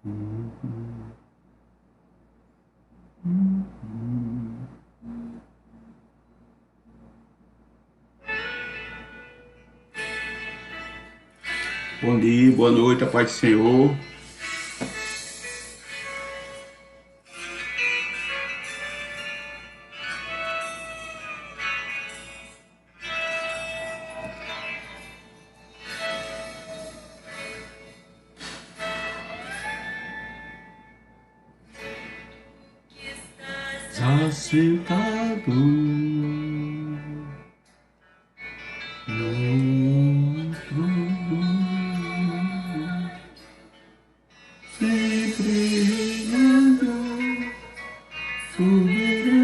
Bom dia, boa noite, a paz do Senhor. Assentado no trono, sempre reinando, soberano,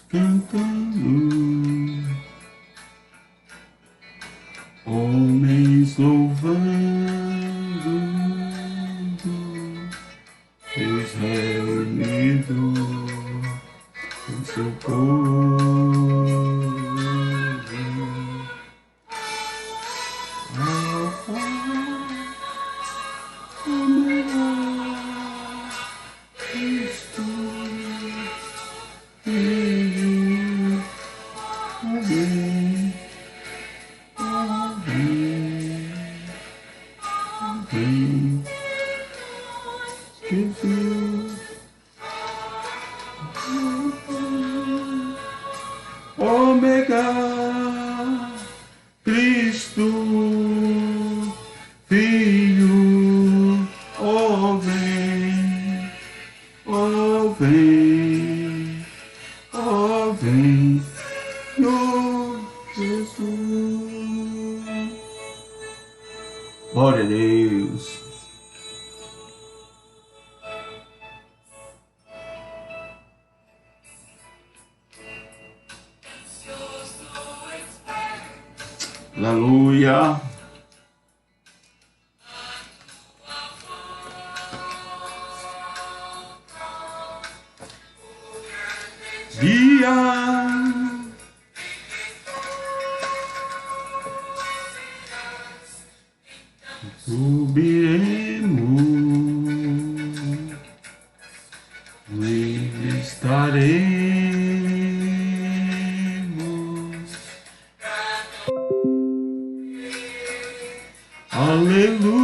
cantando, homens louvando, Deus reunido com seu povo. Alfa, Ômega, Cristo, Filho, Amém, Amém, Amém, Jesus, Ômega, Cristo, Filho, ó vem, ó vem, ó vem, Senhor Jesus. Glória a Deus. Aleluia. Dia subiremos e estaremos. Aleluia.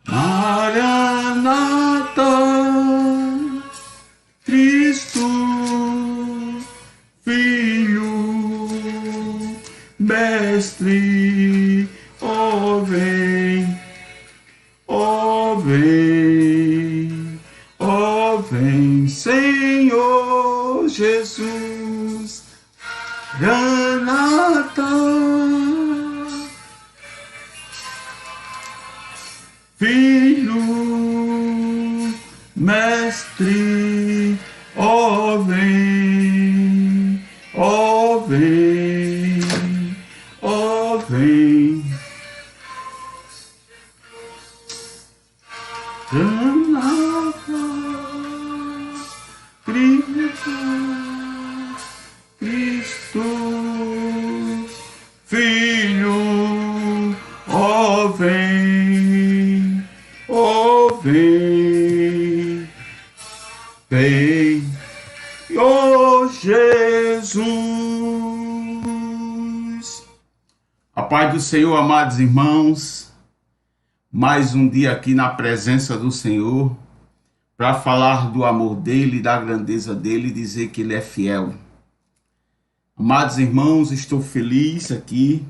Maranata, Cristo, Filho, Mestre, ó vem, ó vem, ó vem, Senhor Jesus, Maranata, Filho, Mestre, ó vem, ó vem, ó vem. Cristo, Filho, ó vem, vem, ó Jesus. A paz do Senhor, amados irmãos, mais um dia aqui na presença do Senhor, para falar do amor dele, da grandeza dele e dizer que ele é fiel. Amados irmãos, estou feliz aqui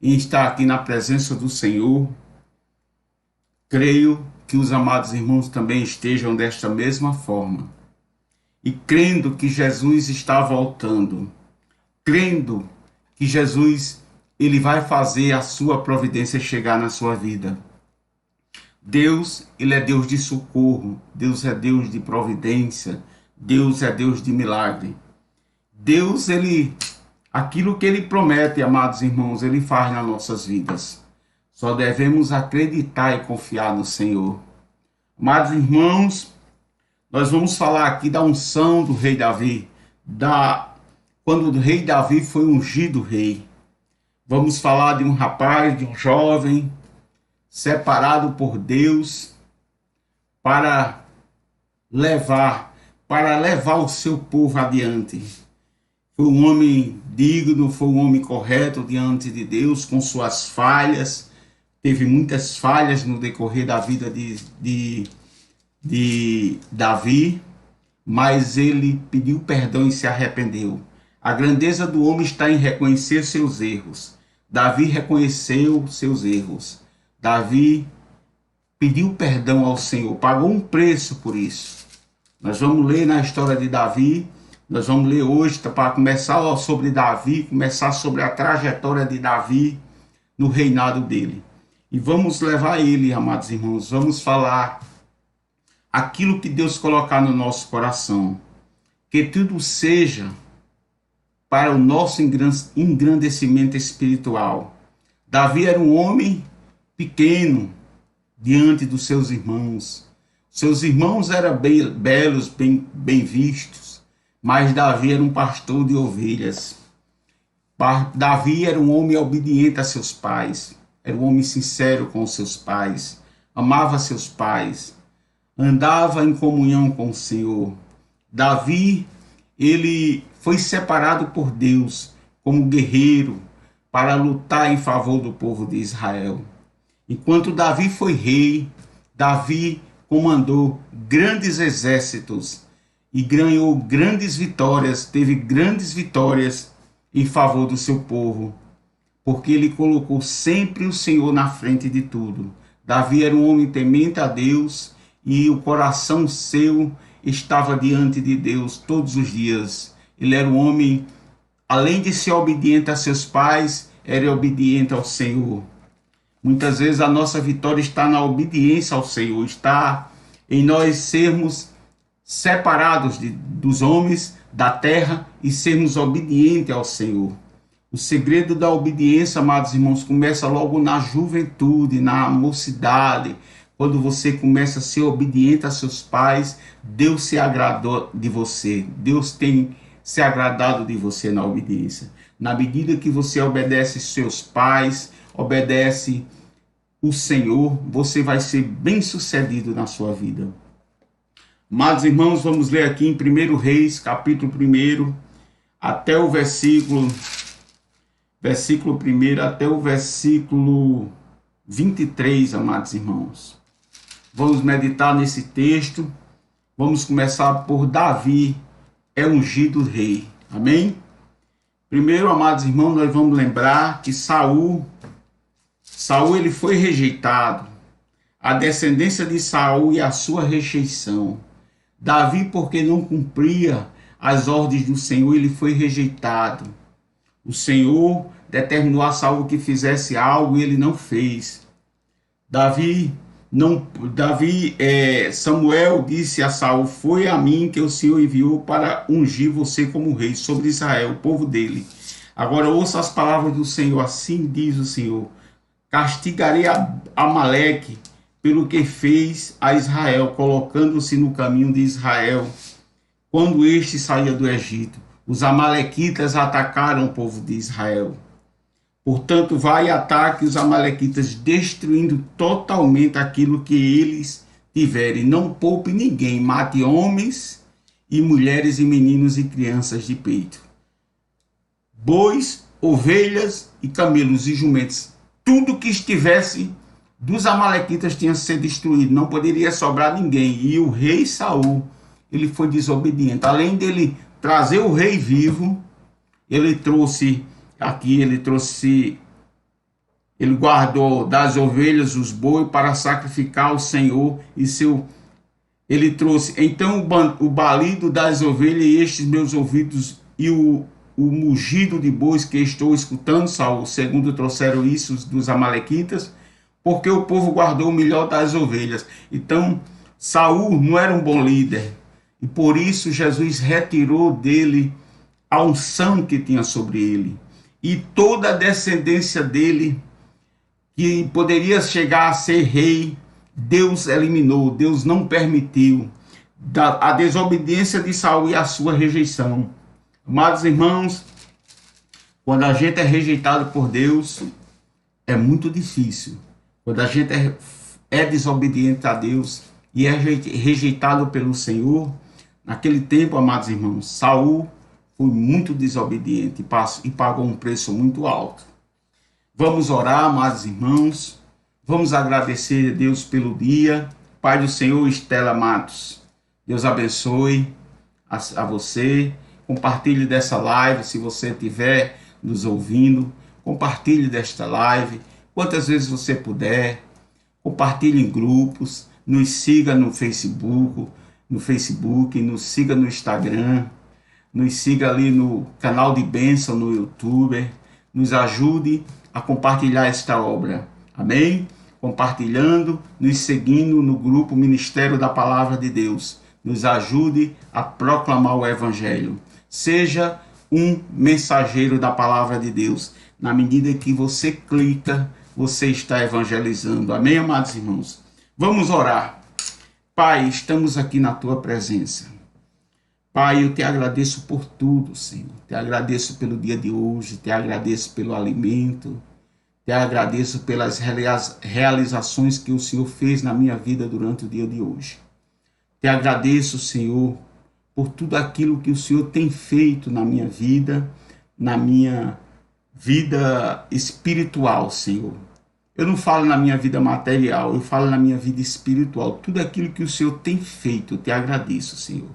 em estar aqui na presença do Senhor. Creio que os amados irmãos também estejam desta mesma forma. E crendo que Jesus está voltando, crendo que Jesus ele vai fazer a sua providência chegar na sua vida. Deus, ele é Deus de socorro, Deus é Deus de providência, Deus é Deus de milagre. Deus, aquilo que ele promete, amados irmãos, ele faz nas nossas vidas. Só devemos acreditar e confiar no Senhor. Amados irmãos, nós vamos falar aqui da unção do rei Davi, da quando o rei Davi foi ungido rei. Vamos falar de um rapaz, de um jovem, separado por Deus para levar o seu povo adiante. Foi um homem digno, foi um homem correto diante de Deus, com suas falhas. Teve muitas falhas no decorrer da vida de Davi, mas ele pediu perdão e se arrependeu. A grandeza do homem está em reconhecer seus erros. Davi reconheceu seus erros. Davi pediu perdão ao Senhor, pagou um preço por isso. Nós vamos ler na história de Davi, nós vamos ler hoje para começar sobre Davi, começar sobre a trajetória de Davi no reinado dele. E vamos levar ele, amados irmãos, vamos falar aquilo que Deus colocar no nosso coração. Que tudo seja para o nosso engrandecimento espiritual. Davi era um homem pequeno diante dos seus irmãos. Seus irmãos eram belos, bem vistos, mas Davi era um pastor de ovelhas. Davi era um homem obediente a seus pais, era um homem sincero com os seus pais, amava seus pais, andava em comunhão com o Senhor. Davi, ele foi separado por Deus como guerreiro para lutar em favor do povo de Israel. Enquanto Davi foi rei, Davi comandou grandes exércitos e ganhou grandes vitórias, teve grandes vitórias em favor do seu povo, porque ele colocou sempre o Senhor na frente de tudo. Davi era um homem temente a Deus e o coração seu estava diante de Deus todos os dias. Ele era um homem, além de ser obediente a seus pais, era obediente ao Senhor. Muitas vezes a nossa vitória está na obediência ao Senhor, está em nós sermos separados dos homens, da terra e sermos obedientes ao Senhor. O segredo da obediência, amados irmãos, começa logo na juventude, na mocidade. Quando você começa a ser obediente a seus pais, Deus se agradou de você. Deus tem se agradado de você na obediência. Na medida que você obedece seus pais, obedece o Senhor, você vai ser bem-sucedido na sua vida. Amados irmãos, vamos ler aqui em 1 Reis, capítulo 1, até o versículo 1 até o versículo 23, amados irmãos. Vamos meditar nesse texto. Vamos começar por Davi, é ungido rei. Amém? Primeiro, amados irmãos, nós vamos lembrar que Saul ele foi rejeitado. A descendência de Saul e a sua rejeição. Davi, porque não cumpria as ordens do Senhor, ele foi rejeitado. O Senhor determinou a Saul que fizesse algo e ele não fez. Samuel disse a Saul: foi a mim que o Senhor enviou para ungir você como rei sobre Israel, o povo dele. Agora ouça as palavras do Senhor, assim diz o Senhor: castigarei Amaleque pelo que fez a Israel, colocando-se no caminho de Israel, quando este saía do Egito. Os amalequitas atacaram o povo de Israel. Portanto, vai e ataque os amalequitas, destruindo totalmente aquilo que eles tiverem. Não poupe ninguém, mate homens e mulheres e meninos e crianças de peito. Bois, ovelhas e camelos e jumentos. Tudo que estivesse dos amalequitas tinha que ser destruído, não poderia sobrar ninguém. E o rei Saul, ele foi desobediente. Além dele trazer o rei vivo, ele guardou das ovelhas os bois para sacrificar ao Senhor ele trouxe então o balido das ovelhas e estes meus ouvidos e o mugido de bois que estou escutando, Saul, segundo trouxeram isso dos amalequitas, porque o povo guardou o melhor das ovelhas. Então, Saul não era um bom líder, e por isso Jesus retirou dele a unção que tinha sobre ele. E toda a descendência dele, que poderia chegar a ser rei, Deus eliminou, Deus não permitiu. A desobediência de Saul e a sua rejeição. Amados irmãos, quando a gente é rejeitado por Deus, é muito difícil. Quando a gente é desobediente a Deus e é rejeitado pelo Senhor, naquele tempo, amados irmãos, Saul foi muito desobediente e pagou um preço muito alto. Vamos orar, amados irmãos. Vamos agradecer a Deus pelo dia. Pai do Senhor, Estela Matos. Deus abençoe a você. Compartilhe dessa live, se você estiver nos ouvindo. Compartilhe desta live quantas vezes você puder. Compartilhe em grupos. Nos siga no Facebook, nos siga no Instagram. Nos siga ali no canal de bênção no YouTube. Nos ajude a compartilhar esta obra. Amém? Compartilhando, nos seguindo no grupo Ministério da Palavra de Deus. Nos ajude a proclamar o Evangelho. Seja um mensageiro da Palavra de Deus. Na medida que você clica, você está evangelizando. Amém, amados irmãos? Vamos orar. Pai, estamos aqui na Tua presença. Pai, eu te agradeço por tudo, Senhor. Te agradeço pelo dia de hoje, te agradeço pelo alimento, te agradeço pelas realizações que o Senhor fez na minha vida durante o dia de hoje. Te agradeço, Senhor, por tudo aquilo que o Senhor tem feito na minha vida espiritual, Senhor. Eu não falo na minha vida material, eu falo na minha vida espiritual. Tudo aquilo que o Senhor tem feito, eu te agradeço, Senhor.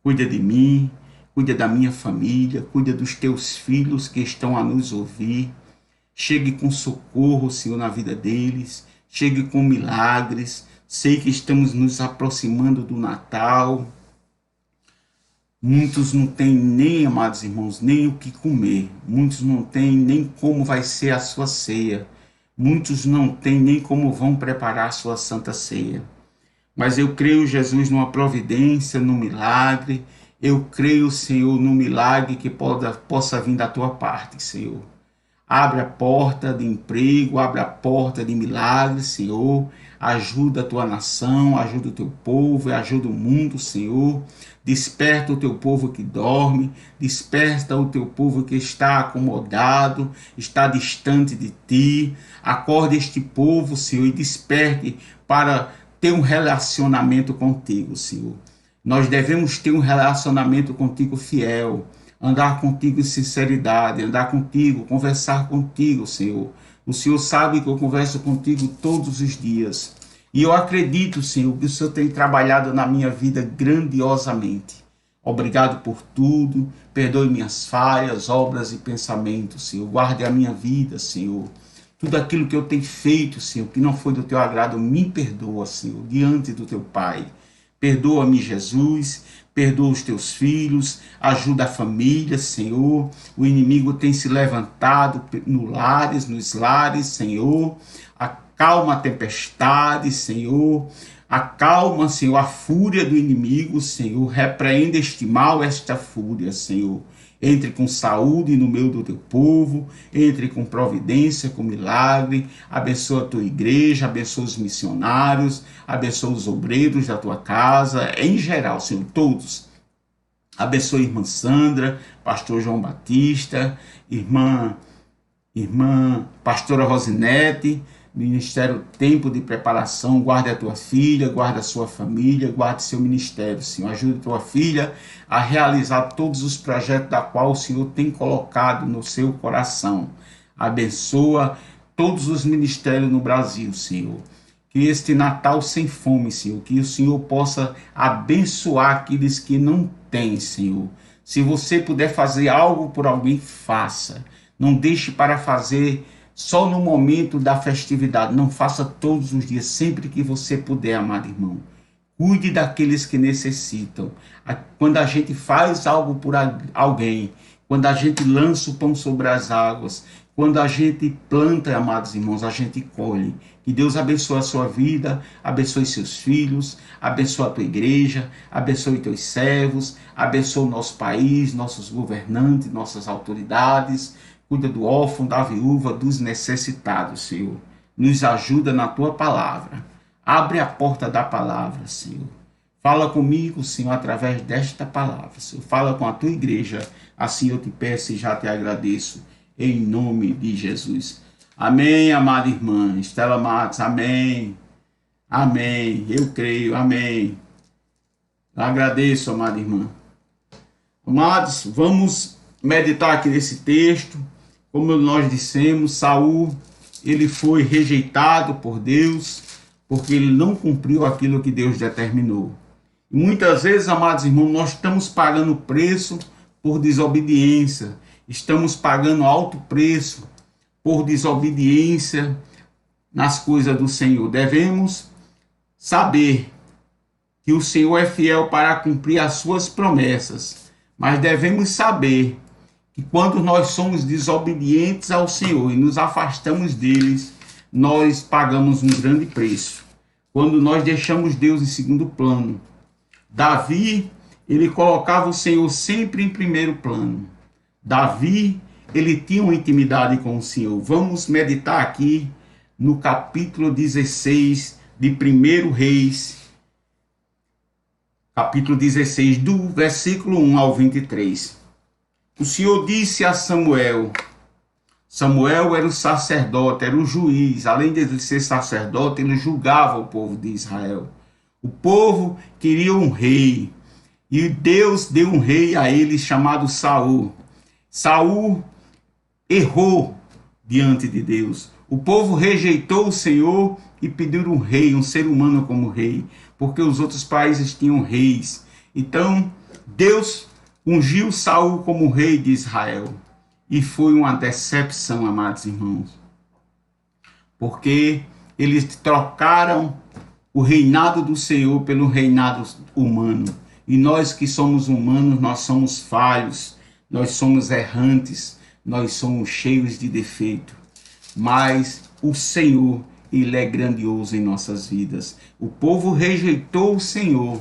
Cuida de mim, cuida da minha família, cuida dos teus filhos que estão a nos ouvir. Chegue com socorro, Senhor, na vida deles. Chegue com milagres. Sei que estamos nos aproximando do Natal. Muitos não têm nem, amados irmãos, nem o que comer. Muitos não têm nem como vai ser a sua ceia. Muitos não têm nem como vão preparar a sua santa ceia. Mas eu creio, Jesus, numa providência, num milagre. Eu creio, Senhor, num milagre que possa vir da tua parte, Senhor. Abre a porta de emprego, abre a porta de milagre, Senhor. Ajuda a tua nação, ajuda o teu povo, ajuda o mundo, Senhor. Desperta o teu povo que dorme, desperta o teu povo que está acomodado, está distante de ti. Acorde este povo, Senhor, e desperte para ter um relacionamento contigo, Senhor. Nós devemos ter um relacionamento contigo fiel, andar contigo em sinceridade, andar contigo, conversar contigo, Senhor. O Senhor sabe que eu converso contigo todos os dias. E eu acredito, Senhor, que o Senhor tem trabalhado na minha vida grandiosamente. Obrigado por tudo. Perdoe minhas falhas, obras e pensamentos, Senhor. Guarde a minha vida, Senhor. Tudo aquilo que eu tenho feito, Senhor, que não foi do teu agrado, me perdoa, Senhor, diante do teu Pai. Perdoa-me, Jesus, perdoa os teus filhos, ajuda a família, Senhor. O inimigo tem se levantado nos lares, Senhor. Acalma a tempestade, Senhor. Acalma, Senhor, a fúria do inimigo, Senhor. Repreenda este mal, esta fúria, Senhor. Entre com saúde no meio do teu povo, entre com providência, com milagre, abençoa a tua igreja, abençoa os missionários, abençoa os obreiros da tua casa, em geral, Senhor, todos. Abençoa a irmã Sandra, pastor João Batista, irmã pastora Rosinete, Ministério Tempo de Preparação. Guarde a tua filha, guarde a sua família, guarde seu ministério, Senhor. Ajude a tua filha a realizar todos os projetos da qual o Senhor tem colocado no seu coração. Abençoa todos os ministérios no Brasil, Senhor. Que este Natal sem fome, Senhor, que o Senhor possa abençoar aqueles que não têm, Senhor. Se você puder fazer algo por alguém, faça. Não deixe para fazer só no momento da festividade. Não faça todos os dias, sempre que você puder, amado irmão. Cuide daqueles que necessitam. Quando a gente faz algo por alguém, quando a gente lança o pão sobre as águas, quando a gente planta, amados irmãos, a gente colhe. Que Deus abençoe a sua vida, abençoe seus filhos, abençoe a tua igreja, abençoe teus servos, abençoe o nosso país, nossos governantes, nossas autoridades. Cuida do órfão, da viúva, dos necessitados, Senhor. Nos ajuda na tua palavra. Abre a porta da palavra, Senhor. Fala comigo, Senhor, através desta palavra. Senhor, fala com a tua igreja. Assim eu te peço e já te agradeço. Em nome de Jesus. Amém, amada irmã. Estela Matos, amém. Amém. Eu creio, amém. Eu agradeço, amada irmã. Amados, vamos meditar aqui nesse texto. Como nós dissemos, Saul, ele foi rejeitado por Deus, porque ele não cumpriu aquilo que Deus determinou. E muitas vezes, amados irmãos, nós estamos pagando preço por desobediência. Estamos pagando alto preço por desobediência nas coisas do Senhor. Devemos saber que o Senhor é fiel para cumprir as suas promessas, mas devemos saber que quando nós somos desobedientes ao Senhor e nos afastamos deles, nós pagamos um grande preço. Quando nós deixamos Deus em segundo plano. Davi, ele colocava o Senhor sempre em primeiro plano. Davi, ele tinha uma intimidade com o Senhor. Vamos meditar aqui no capítulo 16 de 1 Reis, capítulo 16, do versículo 1 ao 23. O Senhor disse a Samuel, Samuel era o sacerdote, era o juiz, além de ser sacerdote, ele julgava o povo de Israel. O povo queria um rei, e Deus deu um rei a ele chamado Saul. Saul errou diante de Deus. O povo rejeitou o Senhor e pediu um rei, um ser humano como rei, porque os outros países tinham reis. Então, Deus ungiu Saul como rei de Israel. E foi uma decepção, amados irmãos. Porque eles trocaram o reinado do Senhor pelo reinado humano. E nós que somos humanos, nós somos falhos, nós somos errantes, nós somos cheios de defeito. Mas o Senhor, ele é grandioso em nossas vidas. O povo rejeitou o Senhor,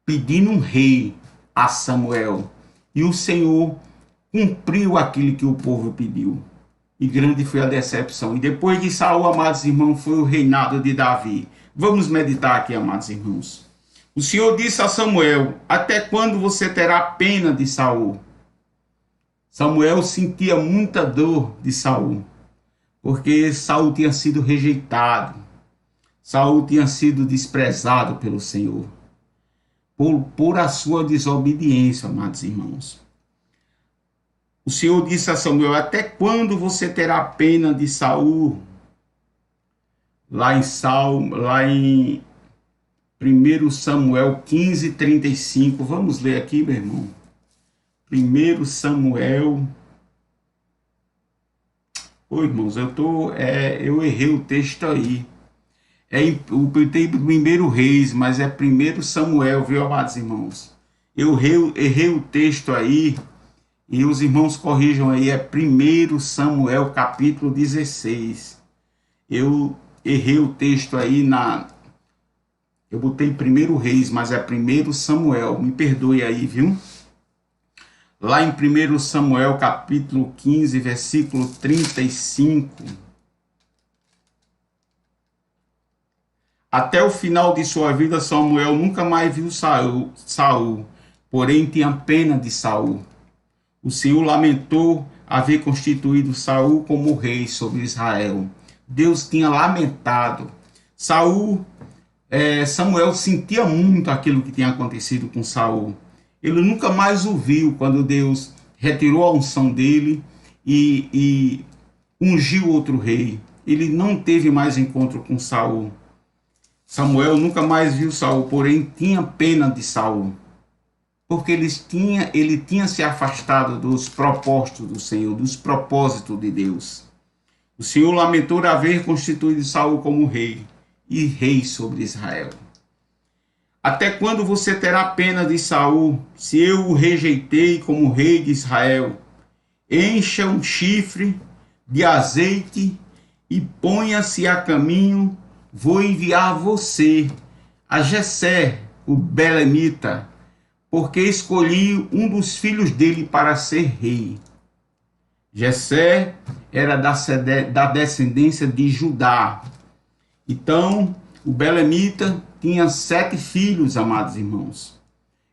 pedindo um rei a Samuel. E o Senhor cumpriu aquilo que o povo pediu. E grande foi a decepção. E depois de Saul, amados irmãos, foi o reinado de Davi. Vamos meditar aqui, amados irmãos. O Senhor disse a Samuel: até quando você terá pena de Saul? Samuel sentia muita dor de Saul, porque Saul tinha sido rejeitado. Saul tinha sido desprezado pelo Senhor. Por a sua desobediência, amados irmãos. O Senhor disse a Samuel: até quando você terá pena de Saul? Lá em 1 Samuel 15, 35. Vamos ler aqui, meu irmão. 1 Samuel. Oi, irmãos, eu errei o texto aí. Eu botei 1 Reis, mas é 1 Samuel, viu, amados irmãos? Eu errei o texto aí. E os irmãos corrijam aí, é 1 Samuel capítulo 16. Eu errei o texto aí eu botei 1 Reis, mas é 1 Samuel. Me perdoe aí, viu? Lá em 1 Samuel capítulo 15, versículo 35. Até o final de sua vida, Samuel nunca mais viu Saul, porém tinha pena de Saul. O Senhor lamentou haver constituído Saul como rei sobre Israel. Deus tinha lamentado. Samuel sentia muito aquilo que tinha acontecido com Saul. Ele nunca mais o viu quando Deus retirou a unção dele e ungiu outro rei. Ele não teve mais encontro com Saul. Samuel nunca mais viu Saul, porém tinha pena de Saul, porque ele tinha se afastado dos propósitos do Senhor, dos propósitos de Deus. O Senhor lamentou haver constituído Saul como rei e rei sobre Israel. Até quando você terá pena de Saul, se eu o rejeitei como rei de Israel? Encha um chifre de azeite e ponha-se a caminho. Vou enviar você a Jessé, o belemita, porque escolhi um dos filhos dele para ser rei. Jessé era da descendência de Judá. Então, o belemita tinha 7 filhos, amados irmãos.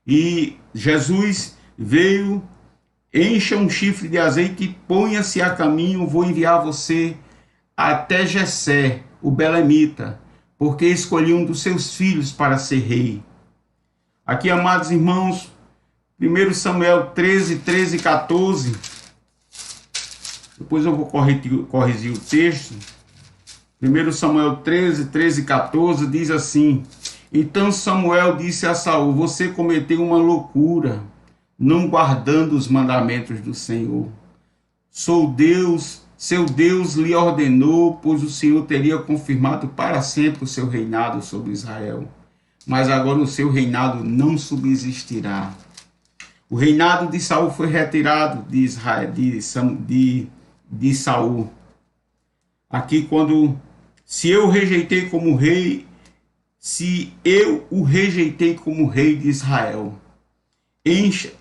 E Jesus veio, encha um chifre de azeite e ponha-se a caminho, vou enviar você até Jessé, o belemita, porque escolhi um dos seus filhos para ser rei. Aqui, amados irmãos, 1 Samuel 13, 13 e 14, depois eu vou corrigir o texto. 1 Samuel 13, 13 e 14 diz assim: então Samuel disse a Saul, você cometeu uma loucura, não guardando os mandamentos do Senhor. Sou Deus, seu Deus lhe ordenou, pois o Senhor teria confirmado para sempre o seu reinado sobre Israel. Mas agora o seu reinado não subsistirá. O reinado de Saul foi retirado de Israel, de Saul. Aqui se eu o rejeitei como rei de Israel. Ele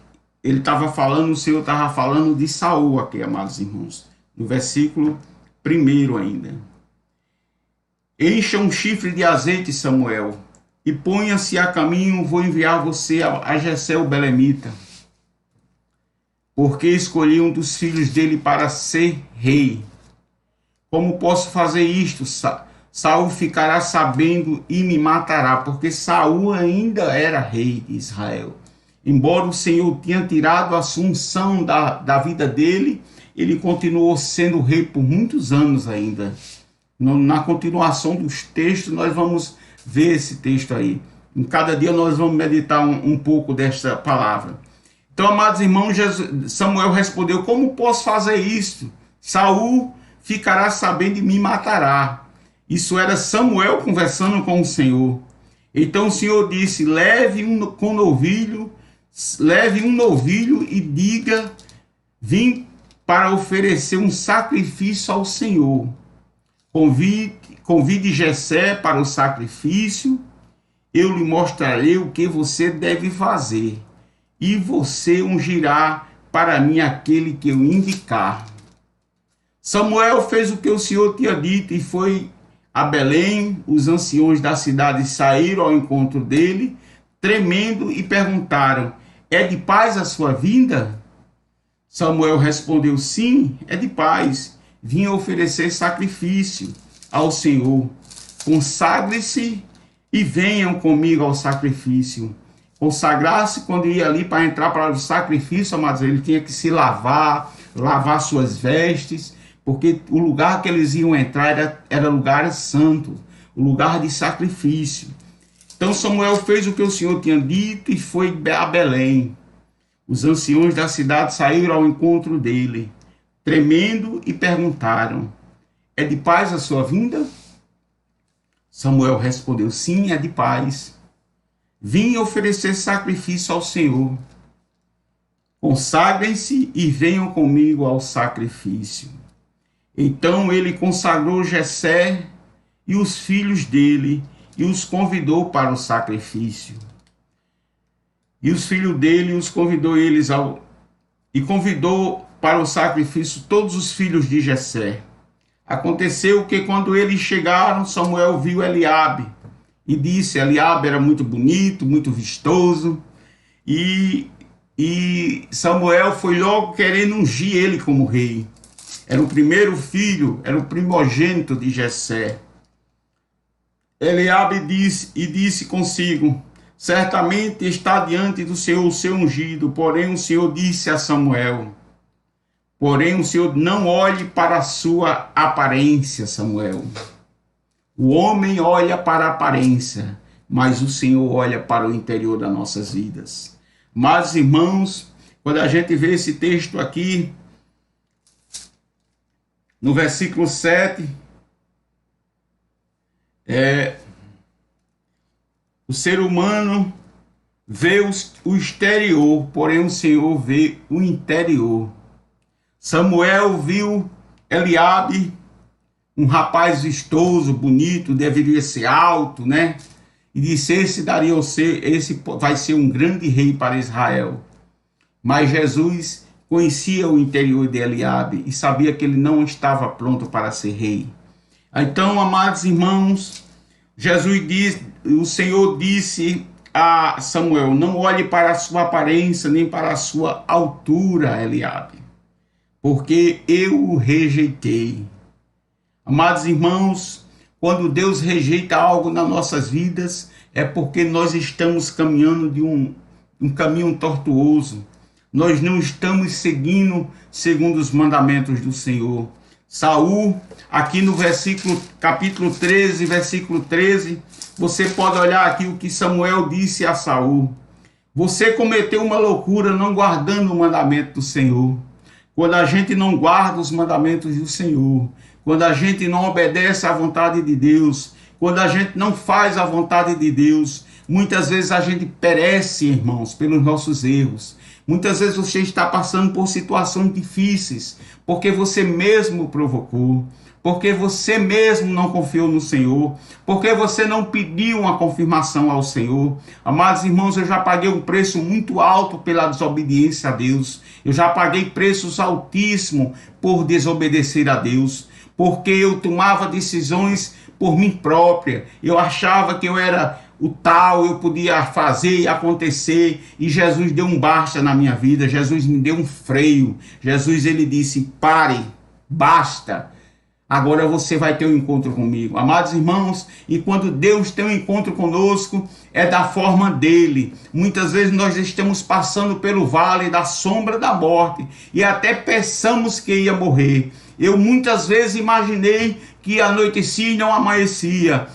estava falando, o Senhor estava falando de Saul aqui, amados irmãos. No versículo 1 ainda. Encha um chifre de azeite, Samuel, e ponha-se a caminho, vou enviar você a Jessé o belemita, porque escolhi um dos filhos dele para ser rei. Como posso fazer isto? Saul ficará sabendo e me matará, porque Saul ainda era rei de Israel. Embora o Senhor tenha tirado a assunção da vida dele, ele continuou sendo rei por muitos anos ainda. Na continuação dos textos, nós vamos ver esse texto aí. Em cada dia nós vamos meditar um pouco desta palavra. Então, amados irmãos, Samuel respondeu, como posso fazer isto? Saul ficará sabendo e me matará. Isso era Samuel conversando com o Senhor. Então o Senhor disse, leve um novilho e diga, vim para oferecer um sacrifício ao Senhor. Convide Jessé para o sacrifício, eu lhe mostrarei o que você deve fazer, e você ungirá para mim aquele que eu indicar. Samuel fez o que o Senhor tinha dito e foi a Belém. Os anciões da cidade saíram ao encontro dele, tremendo, e perguntaram, é de paz a sua vinda? Samuel respondeu, sim, é de paz. Vim oferecer sacrifício ao Senhor. Consagre-se e venham comigo ao sacrifício. Consagrar-se, quando ia ali para entrar para o sacrifício, amados, ele tinha que se lavar suas vestes, porque o lugar que eles iam entrar era lugar santo, o lugar de sacrifício. Então Samuel fez o que o Senhor tinha dito e foi a Belém. Os anciões da cidade saíram ao encontro dele, tremendo, e perguntaram, é de paz a sua vinda? Samuel respondeu, sim, é de paz. Vim oferecer sacrifício ao Senhor. Consagrem-se e venham comigo ao sacrifício. Então ele consagrou Jessé e os filhos dele e os convidou para o sacrifício. E os filhos dele os convidou convidou para o sacrifício todos os filhos de Jessé. Aconteceu que quando eles chegaram, Samuel viu Eliabe e disse, Eliabe era muito bonito, muito vistoso, e Samuel foi logo querendo ungir ele como rei. Era o primeiro filho, era o primogênito de Jessé. Eliabe disse consigo, certamente está diante do Senhor o seu ungido. Porém o Senhor disse a Samuel, porém o Senhor não olhe para a sua aparência, Samuel. O homem olha para a aparência, mas o Senhor olha para o interior das nossas vidas. Mas, irmãos, quando a gente vê esse texto aqui, no versículo 7, o ser humano vê o exterior, porém o Senhor vê o interior. Samuel viu Eliabe, um rapaz vistoso, bonito, deveria ser alto, né? E disse, esse vai ser um grande rei para Israel. Mas Jesus conhecia o interior de Eliabe e sabia que ele não estava pronto para ser rei. Então, amados irmãos, Jesus o Senhor disse a Samuel: não olhe para a sua aparência, nem para a sua altura, Eliabe, porque eu o rejeitei. Amados irmãos, quando Deus rejeita algo nas nossas vidas, é porque nós estamos caminhando de um caminho tortuoso. Nós não estamos segundo os mandamentos do Senhor. Saul, aqui no capítulo 13, versículo 13, você pode olhar aqui o que Samuel disse a Saul. Você cometeu uma loucura não guardando o mandamento do Senhor. Quando a gente não guarda os mandamentos do Senhor, quando a gente não obedece à vontade de Deus, quando a gente não faz a vontade de Deus, muitas vezes a gente perece, irmãos, pelos nossos erros. Muitas vezes você está passando por situações difíceis, porque você mesmo provocou, porque você mesmo não confiou no Senhor, porque você não pediu uma confirmação ao Senhor. Amados irmãos, eu já paguei um preço muito alto pela desobediência a Deus. Eu já paguei preços altíssimos por desobedecer a Deus, porque eu tomava decisões por mim própria. Eu achava que eu era o tal, eu podia fazer e acontecer, e Jesus deu um basta na minha vida. Jesus me deu um freio. Jesus, ele disse: pare, basta. Agora você vai ter um encontro comigo. Amados irmãos, e quando Deus tem um encontro conosco, é da forma dele. Muitas vezes nós estamos passando pelo vale da sombra da morte e até pensamos que ia morrer. Eu muitas vezes imaginei que anoitecia e não amanhecia.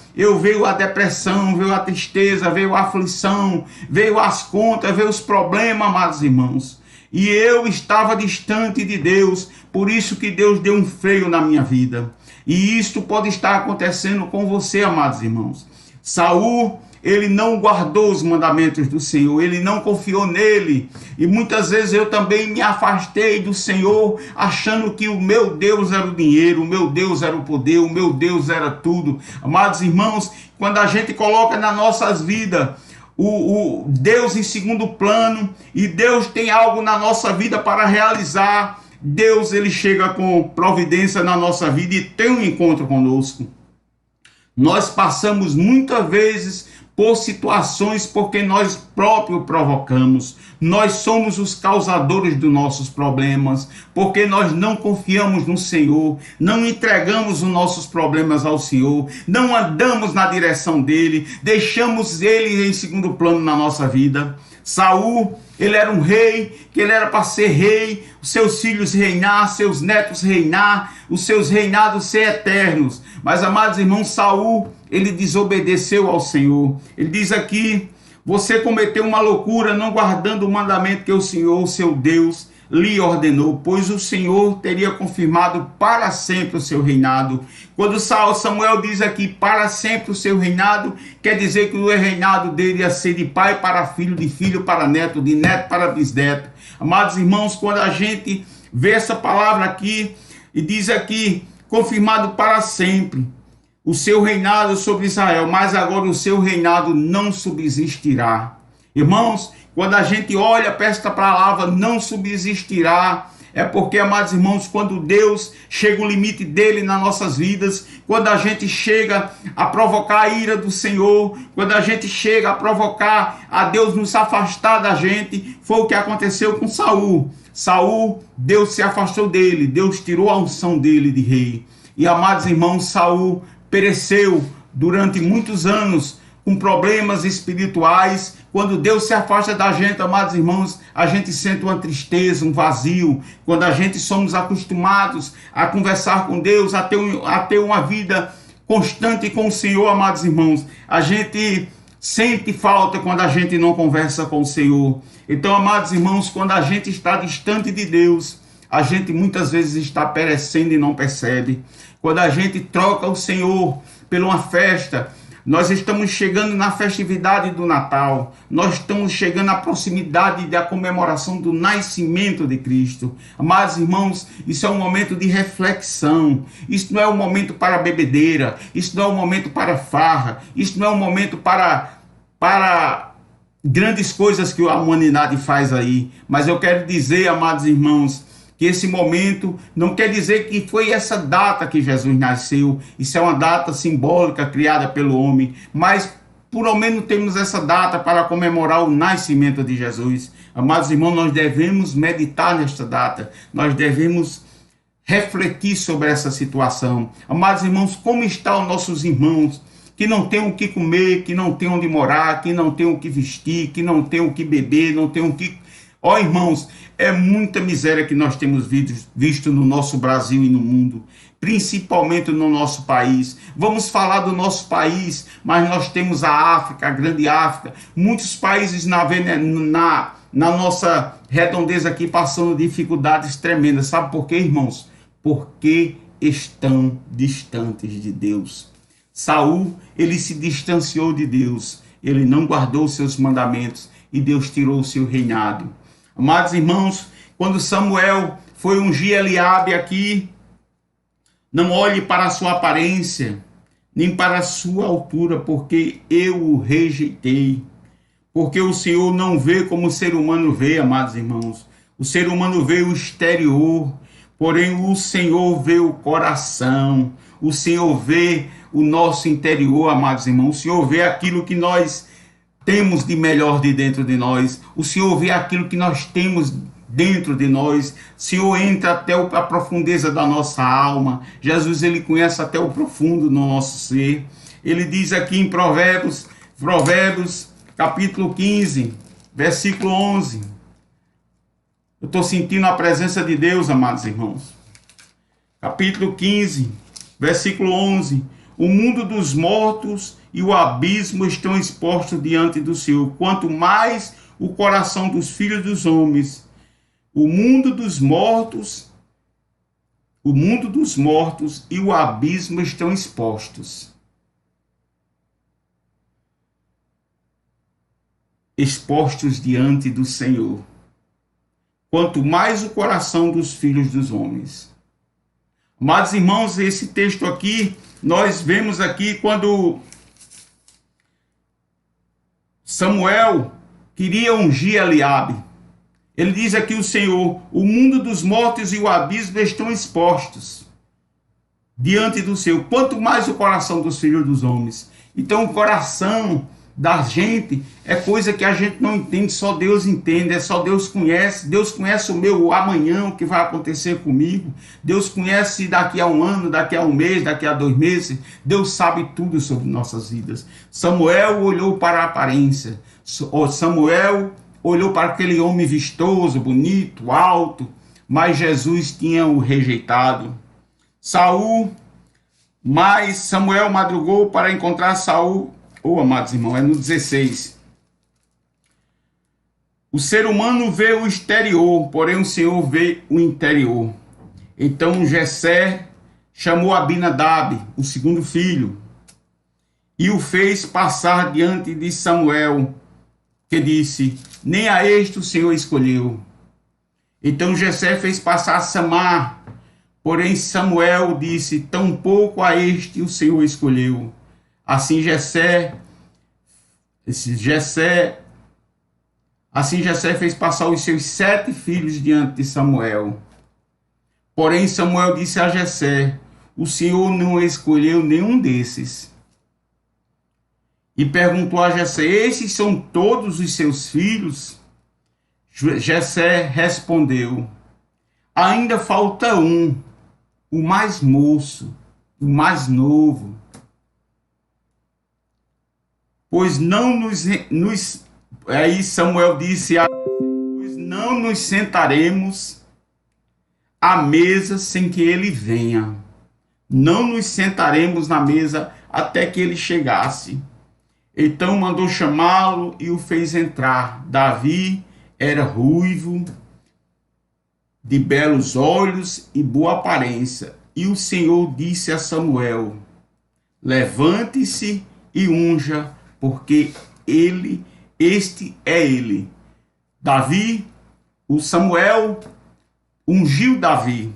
Veio a depressão, veio a tristeza, veio a aflição, veio as contas, veio os problemas, amados irmãos. E eu estava distante de Deus, por isso que Deus deu um freio na minha vida. E isto pode estar acontecendo com você, amados irmãos. Saul, ele não guardou os mandamentos do Senhor, ele não confiou nele. E muitas vezes eu também me afastei do Senhor, achando que o meu Deus era o dinheiro, o meu Deus era o poder, o meu Deus era tudo. Amados irmãos, quando a gente coloca nas nossas vidas o Deus em segundo plano, e Deus tem algo na nossa vida para realizar, Deus, ele chega com providência na nossa vida e tem um encontro conosco. Nós passamos muitas vezes por situações porque nós próprios provocamos. Nós somos os causadores dos nossos problemas, porque nós não confiamos no Senhor, não entregamos os nossos problemas ao Senhor, não andamos na direção dele, deixamos ele em segundo plano na nossa vida. Saul, ele era um rei, que ele era para ser rei, os seus filhos reinar, seus netos reinar, os seus reinados ser eternos. Mas, amados irmãos, Saul, ele desobedeceu ao Senhor. Ele diz aqui: você cometeu uma loucura não guardando o mandamento que o Senhor, seu Deus, lhe ordenou, pois o Senhor teria confirmado para sempre o seu reinado. Quando Samuel diz aqui para sempre o seu reinado, quer dizer que o reinado dele ia ser de pai para filho, de filho para neto, de neto para bisneto. Amados irmãos, quando a gente vê essa palavra aqui, e diz aqui, confirmado para sempre o seu reinado sobre Israel, mas agora o seu reinado não subsistirá. Irmãos, quando a gente olha para esta palavra, não subsistirá, é porque, amados irmãos, quando Deus chega o limite dele nas nossas vidas, quando a gente chega a provocar a ira do Senhor, quando a gente chega a provocar a Deus nos afastar da gente, foi o que aconteceu com Saul. Saul, Deus se afastou dele, Deus tirou a unção dele de rei. E, amados irmãos, Saul pereceu durante muitos anos com problemas espirituais. Quando Deus se afasta da gente, amados irmãos, a gente sente uma tristeza, um vazio. Quando a gente somos acostumados a conversar com Deus, a ter uma vida constante com o Senhor, amados irmãos, a gente sente falta quando a gente não conversa com o Senhor. Então, amados irmãos, quando a gente está distante de Deus, a gente muitas vezes está perecendo e não percebe. Quando a gente troca o Senhor por uma festa, nós estamos chegando na festividade do Natal, nós estamos chegando à proximidade da comemoração do nascimento de Cristo. Amados irmãos, isso é um momento de reflexão, isso não é um momento para bebedeira, isso não é um momento para farra, isso não é um momento para grandes coisas que a humanidade faz aí. Mas eu quero dizer, amados irmãos, que esse momento não quer dizer que foi essa data que Jesus nasceu. Isso é uma data simbólica criada pelo homem, mas por ao menos temos essa data para comemorar o nascimento de Jesus. Amados irmãos, nós devemos meditar nesta data, nós devemos refletir sobre essa situação. Amados irmãos, como estão os nossos irmãos que não têm o que comer, que não têm onde morar, que não têm o que vestir, que não têm o que beber, não têm o que... Ó, irmãos, é muita miséria que nós temos visto no nosso Brasil e no mundo, principalmente no nosso país. Vamos falar do nosso país, mas nós temos a África, a grande África, muitos países na nossa redondeza aqui passando dificuldades tremendas. Sabe por quê, irmãos? Porque estão distantes de Deus. Saul, ele se distanciou de Deus, ele não guardou seus mandamentos e Deus tirou o seu reinado. Amados irmãos, quando Samuel foi ungir Eliabe aqui, não olhe para a sua aparência, nem para a sua altura, porque eu o rejeitei. Porque o Senhor não vê como o ser humano vê, amados irmãos. O ser humano vê o exterior, porém o Senhor vê o coração. O Senhor vê o nosso interior, amados irmãos. O Senhor vê aquilo que nós temos de melhor de dentro de nós. O Senhor vê aquilo que nós temos dentro de nós. O Senhor entra até a profundeza da nossa alma. Jesus, ele conhece até o profundo do nosso ser. Ele diz aqui em Provérbios, capítulo 15, versículo 11. Eu estou sentindo a presença de Deus, amados irmãos. Capítulo 15, versículo 11. O mundo dos mortos e o abismo estão expostos diante do Senhor, quanto mais o coração dos filhos dos homens. O mundo dos mortos e o abismo estão expostos. Expostos diante do Senhor. Quanto mais o coração dos filhos dos homens. Amados irmãos, esse texto aqui, nós vemos aqui quando Samuel queria ungir Eliabe. Ele diz aqui o Senhor, o mundo dos mortos e o abismo estão expostos diante do Senhor. Quanto mais o coração dos filhos dos homens. Então o coração da gente é coisa que a gente não entende, só Deus entende, é só Deus conhece. Deus conhece o meu amanhã, o que vai acontecer comigo. Deus conhece daqui a um ano, daqui a um mês, daqui a 2 meses. Deus sabe tudo sobre nossas vidas. Samuel olhou para a aparência. Samuel olhou para aquele homem vistoso, bonito, alto, mas Jesus tinha o rejeitado. Mas Samuel madrugou para encontrar Saul. Amados irmãos, é no 16. O ser humano vê o exterior, porém o Senhor vê o interior. Então Jessé chamou Abinadab, o segundo filho, e o fez passar diante de Samuel, que disse, nem a este o Senhor escolheu. Então Jessé fez passar Samar, porém Samuel disse, tampouco a este o Senhor escolheu. Assim Jessé fez passar os seus 7 filhos diante de Samuel. Porém Samuel disse a Jessé, o Senhor não escolheu nenhum desses. E perguntou a Jessé, esses são todos os seus filhos? Jessé respondeu, ainda falta um, o mais moço, o mais novo. Pois não aí Samuel disse, pois não nos sentaremos à mesa sem que ele venha. Não nos sentaremos na mesa até que ele chegasse. Então mandou chamá-lo e o fez entrar. Davi era ruivo, de belos olhos e boa aparência. E o Senhor disse a Samuel, levante-se e unja, porque este é ele. O Samuel ungiu Davi.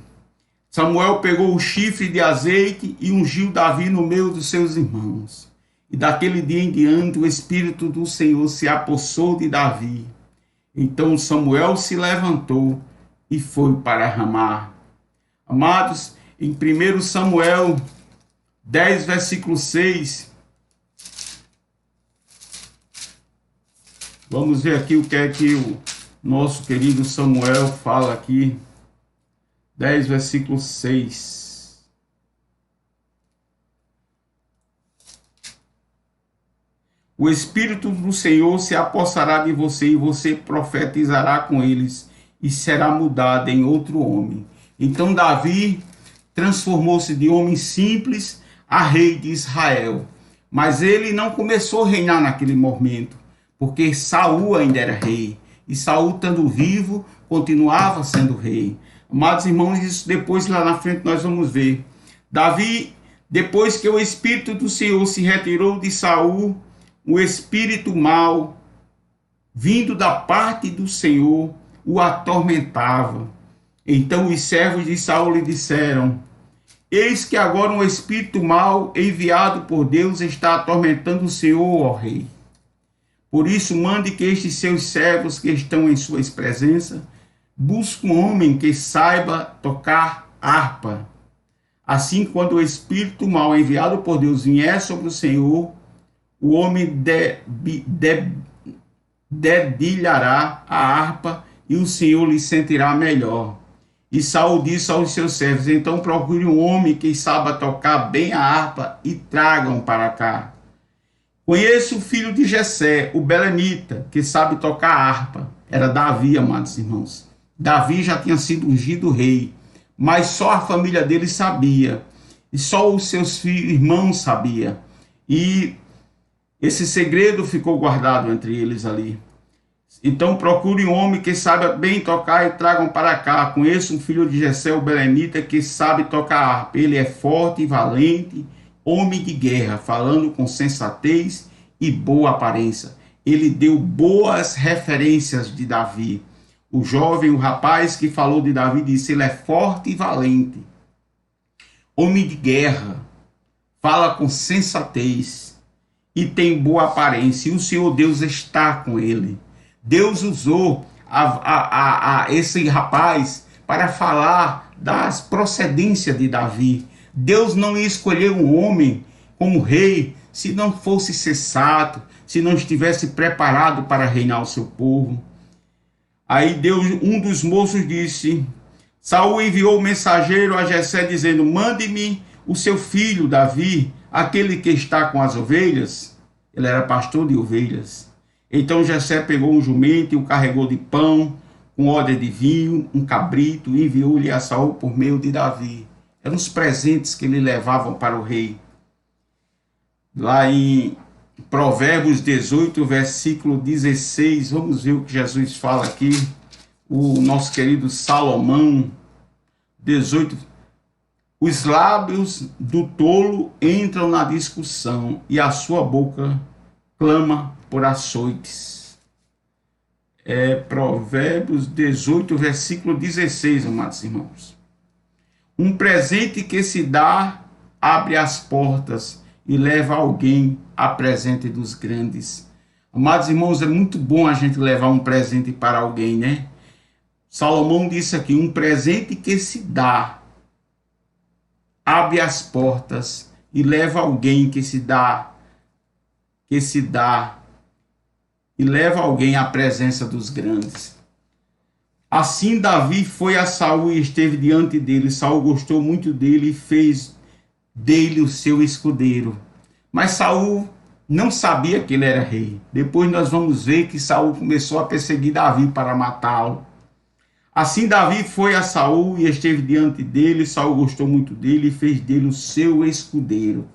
Samuel pegou o chifre de azeite e ungiu Davi no meio dos seus irmãos. E daquele dia em diante o Espírito do Senhor se apossou de Davi. Então Samuel se levantou e foi para Ramá. Amados, em 1 Samuel 10, versículo 6, Vamos ver aqui o que é que o nosso querido Samuel fala aqui. 10, versículo 6. O Espírito do Senhor se apossará de você e você profetizará com eles e será mudado em outro homem. Então Davi transformou-se de homem simples a rei de Israel. Mas ele não começou a reinar naquele momento, porque Saul ainda era rei. E Saul, estando vivo, continuava sendo rei. Amados irmãos, isso depois lá na frente nós vamos ver. Davi, depois que o Espírito do Senhor se retirou de Saul, o espírito mau, vindo da parte do Senhor, o atormentava. Então os servos de Saul lhe disseram: eis que agora um espírito mau, enviado por Deus, está atormentando o Senhor, ó rei. Por isso, mande que estes seus servos que estão em sua presença busquem um homem que saiba tocar harpa. Assim, quando o espírito mau enviado por Deus vier sobre o Senhor, o homem dedilhará a harpa e o Senhor lhe sentirá melhor. E Saul disse aos seus servos: então procure um homem que saiba tocar bem a harpa e tragam para cá. Conheço o filho de Jessé, o belemita, que sabe tocar harpa. Era Davi, amados irmãos. Davi já tinha sido ungido rei, mas só a família dele sabia. E só os seus irmãos sabiam. E esse segredo ficou guardado entre eles ali. Então procure um homem que saiba bem tocar e tragam para cá. Conheço um filho de Jessé, o belemita, que sabe tocar harpa. Ele é forte e valente, homem de guerra, falando com sensatez e boa aparência. Ele deu boas referências de Davi. O jovem, o rapaz que falou de Davi, disse: ele é forte e valente, homem de guerra, fala com sensatez e tem boa aparência. E o Senhor Deus está com ele. Deus usou esse rapaz para falar das procedências de Davi. Deus não ia escolher um homem como rei se não fosse sensato, se não estivesse preparado para reinar o seu povo. Aí Deus, um dos moços disse: Saul enviou o mensageiro a Jessé dizendo: mande-me o seu filho Davi, aquele que está com as ovelhas. Ele era pastor de ovelhas. Então Jessé pegou um jumento e o carregou de pão, com odre de vinho, um cabrito, e enviou-lhe a Saul por meio de Davi. Eram os presentes que ele levavam para o rei. Lá em Provérbios 18, versículo 16, vamos ver o que Jesus fala aqui. O nosso querido Salomão, 18. Os lábios do tolo entram na discussão e a sua boca clama por açoites. Provérbios 18, versículo 16, amados irmãos. Um presente que se dá abre as portas e leva alguém a presente dos grandes. Amados irmãos, é muito bom a gente levar um presente para alguém, né? Salomão disse aqui: um presente que se dá abre as portas e leva alguém que se dá e leva alguém à presença dos grandes. Assim Davi foi a Saul e esteve diante dele. Saul gostou muito dele e fez dele o seu escudeiro. Mas Saul não sabia que ele era rei. Depois nós vamos ver que Saul começou a perseguir Davi para matá-lo. Assim Davi foi a Saul e esteve diante dele. Saul gostou muito dele e fez dele o seu escudeiro.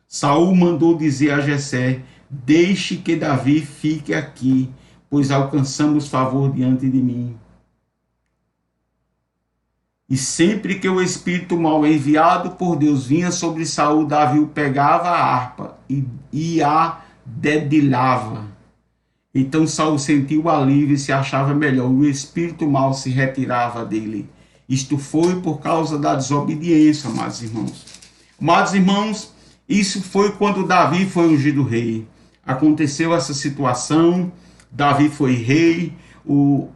Saul mandou dizer a Jessé: deixe que Davi fique aqui, pois alcançamos favor diante de mim. E sempre que o espírito mau enviado por Deus vinha sobre Saul, Davi o pegava a harpa e a dedilhava. Então Saul sentiu alívio e se achava melhor. O espírito mau se retirava dele. Isto foi por causa da desobediência, amados irmãos. Amados irmãos, isso foi quando Davi foi ungido rei. Aconteceu essa situação, Davi foi rei, o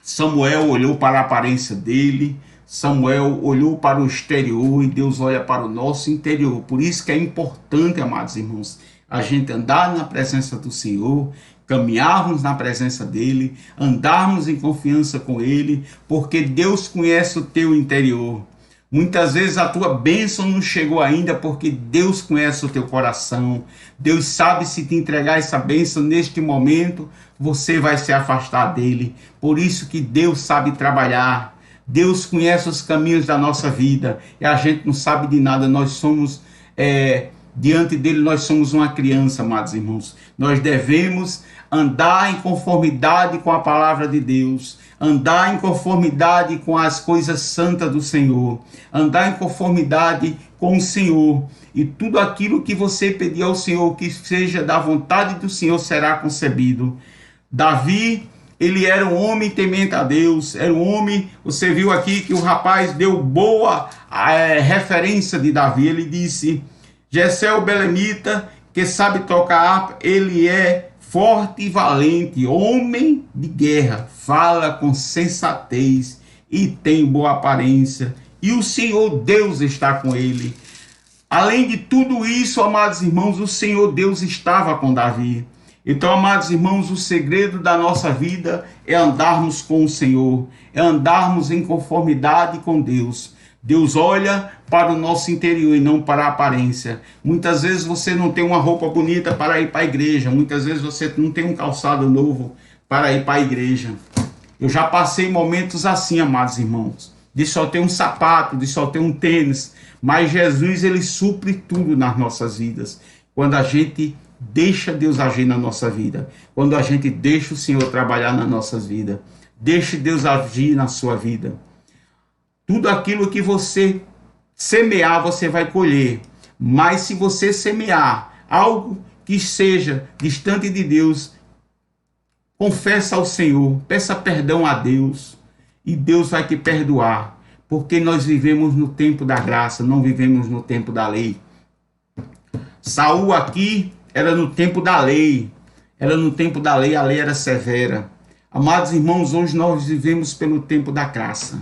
Samuel olhou para a aparência dele, Samuel olhou para o exterior e Deus olha para o nosso interior. Por isso que é importante, amados irmãos, a gente andar na presença do Senhor, caminharmos na presença dele, andarmos em confiança com ele, porque Deus conhece o teu interior. Muitas vezes a tua bênção não chegou ainda porque Deus conhece o teu coração. Deus sabe se te entregar essa bênção neste momento, você vai se afastar dele. Por isso que Deus sabe trabalhar. Deus conhece os caminhos da nossa vida e a gente não sabe de nada. Nós somos, diante dele, nós somos uma criança, amados irmãos. Nós devemos andar em conformidade com a palavra de Deus, andar em conformidade com as coisas santas do Senhor, andar em conformidade com o Senhor, e tudo aquilo que você pedir ao Senhor, que seja da vontade do Senhor, será concebido. Davi, ele era um homem temente a Deus, era um homem, você viu aqui que o rapaz deu boa referência de Davi, ele disse, Jessé o belemita, que sabe tocar harpa, ele é forte e valente, homem de guerra, fala com sensatez e tem boa aparência, e o Senhor Deus está com ele. Além de tudo isso, amados irmãos, o Senhor Deus estava com Davi. Então, amados irmãos, o segredo da nossa vida é andarmos com o Senhor, é andarmos em conformidade com Deus. Deus olha para o nosso interior e não para a aparência. Muitas vezes você não tem uma roupa bonita para ir para a igreja. Muitas vezes você não tem um calçado novo para ir para a igreja. Eu já passei momentos assim, amados irmãos, de só ter um sapato, de só ter um tênis. Mas Jesus, ele supre tudo nas nossas vidas. Quando a gente deixa Deus agir na nossa vida. Quando a gente deixa o Senhor trabalhar nas nossas vidas. Deixe Deus agir na sua vida. Tudo aquilo que você semear, você vai colher. Mas se você semear algo que seja distante de Deus, confessa ao Senhor, peça perdão a Deus, e Deus vai te perdoar. Porque nós vivemos no tempo da graça, não vivemos no tempo da lei. Saul aqui era no tempo da lei. Era no tempo da lei, a lei era severa. Amados irmãos, hoje nós vivemos pelo tempo da graça.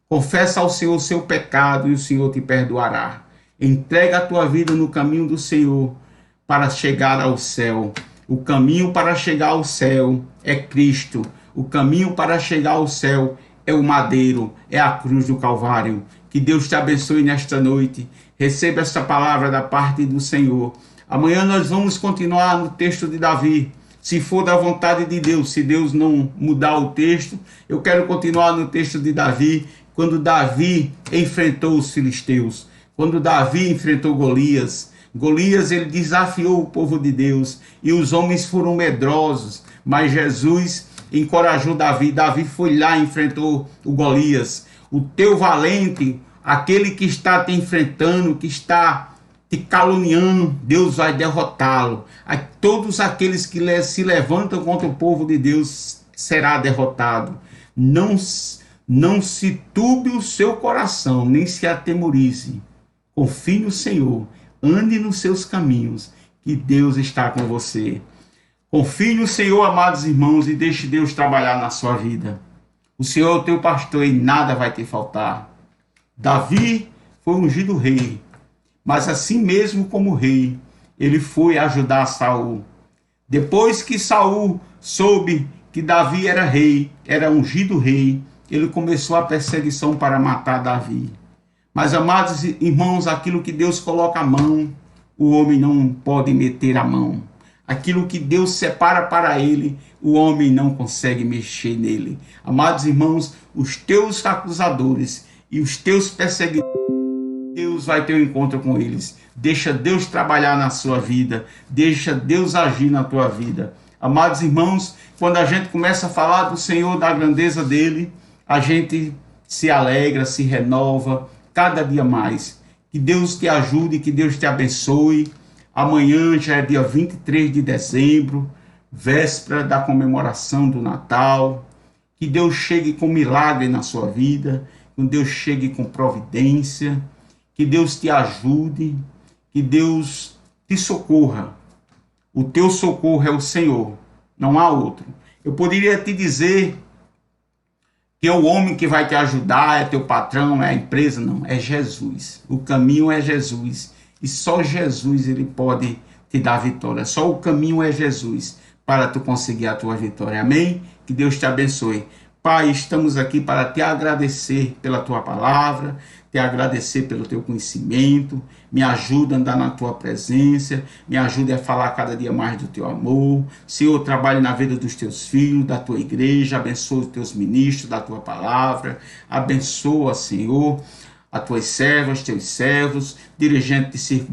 Confessa ao Senhor o seu pecado e o Senhor te perdoará. Entrega a tua vida no caminho do Senhor para chegar ao céu. O caminho para chegar ao céu é Cristo. O caminho para chegar ao céu é o madeiro, é a cruz do Calvário. Que Deus te abençoe nesta noite. Receba esta palavra da parte do Senhor. Amanhã nós vamos continuar no texto de Davi. Se for da vontade de Deus, se Deus não mudar o texto, eu quero continuar no texto de Davi, quando Davi enfrentou os filisteus, quando Davi enfrentou Golias. Golias, ele desafiou o povo de Deus e os homens foram medrosos, mas Jesus encorajou Davi. Davi foi lá e enfrentou o Golias. O teu valente, aquele que está te enfrentando, que está te caluniando, Deus vai derrotá-lo. Todos aqueles que se levantam contra o povo de Deus será derrotado. Não se turbe o seu coração, nem se atemorize. Confie no Senhor, ande nos seus caminhos, que Deus está com você. Confie no Senhor, amados irmãos, e deixe Deus trabalhar na sua vida. O Senhor é o teu pastor e nada vai te faltar. Davi foi ungido rei, mas assim mesmo como rei, ele foi ajudar Saul. Depois que Saul soube que Davi era rei, era ungido rei, ele começou a perseguição para matar Davi. Mas, amados irmãos, aquilo que Deus coloca a mão, o homem não pode meter a mão. Aquilo que Deus separa para ele, o homem não consegue mexer nele. Amados irmãos, os teus acusadores e os teus perseguidores, Deus vai ter um encontro com eles. Deixa Deus trabalhar na sua vida. Deixa Deus agir na tua vida. Amados irmãos, quando a gente começa a falar do Senhor, da grandeza dele, a gente se alegra, se renova cada dia mais. Que Deus te ajude, que Deus te abençoe. Amanhã já é dia 23 de dezembro, véspera da comemoração do Natal. Que Deus chegue com milagre na sua vida, que Deus chegue com providência, que Deus te ajude, que Deus te socorra. O teu socorro é o Senhor, não há outro. Eu poderia te dizer que é o homem que vai te ajudar, é teu patrão, é a empresa. Não, é Jesus. O caminho é Jesus. E só Jesus ele pode te dar vitória. Só o caminho é Jesus. para tu conseguir a tua vitória. Amém? Que Deus te abençoe. Pai, estamos aqui para te agradecer pela tua palavra, te agradecer pelo teu conhecimento, me ajuda a andar na tua presença, me ajude a falar cada dia mais do teu amor. Senhor, trabalhe na vida dos teus filhos, da tua igreja, abençoa os teus ministros da tua palavra, abençoa, Senhor, as tuas servas, teus servos, dirigente de círculo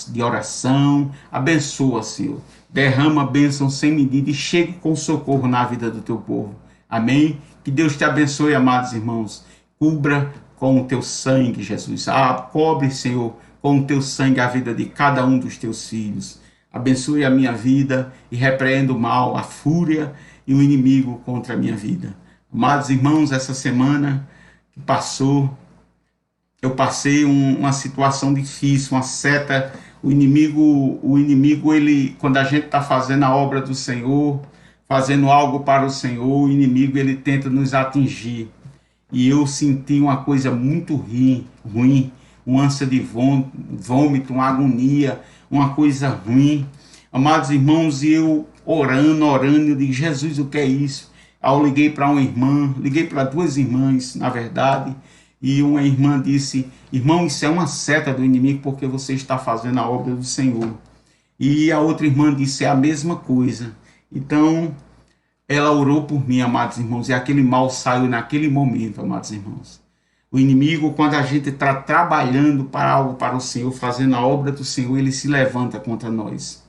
de oração, abençoa, Senhor, derrama bênção sem medida e chegue com socorro na vida do teu povo. Amém? Que Deus te abençoe, amados irmãos. Cubra com o teu sangue, Jesus. Cobre, Senhor, com o teu sangue a vida de cada um dos teus filhos. Abençoe a minha vida e repreenda o mal, a fúria e o inimigo contra a minha vida. Amados irmãos, essa semana que passou, eu passei uma situação difícil, uma seta. O inimigo, ele, quando a gente está fazendo a obra do Senhor, fazendo algo para o Senhor, o inimigo ele tenta nos atingir. E eu senti uma coisa muito ruim, uma ânsia de vômito, uma agonia, uma coisa ruim. Amados irmãos, e eu orando, eu digo, Jesus, o que é isso? Aí eu liguei para uma irmã, liguei para duas irmãs, na verdade, e uma irmã disse, irmão, isso é uma seta do inimigo porque você está fazendo a obra do Senhor. E a outra irmã disse, é a mesma coisa. Então, ela orou por mim, amados irmãos, e aquele mal saiu naquele momento, amados irmãos. O inimigo, quando a gente está trabalhando para algo para o Senhor, fazendo a obra do Senhor, ele se levanta contra nós.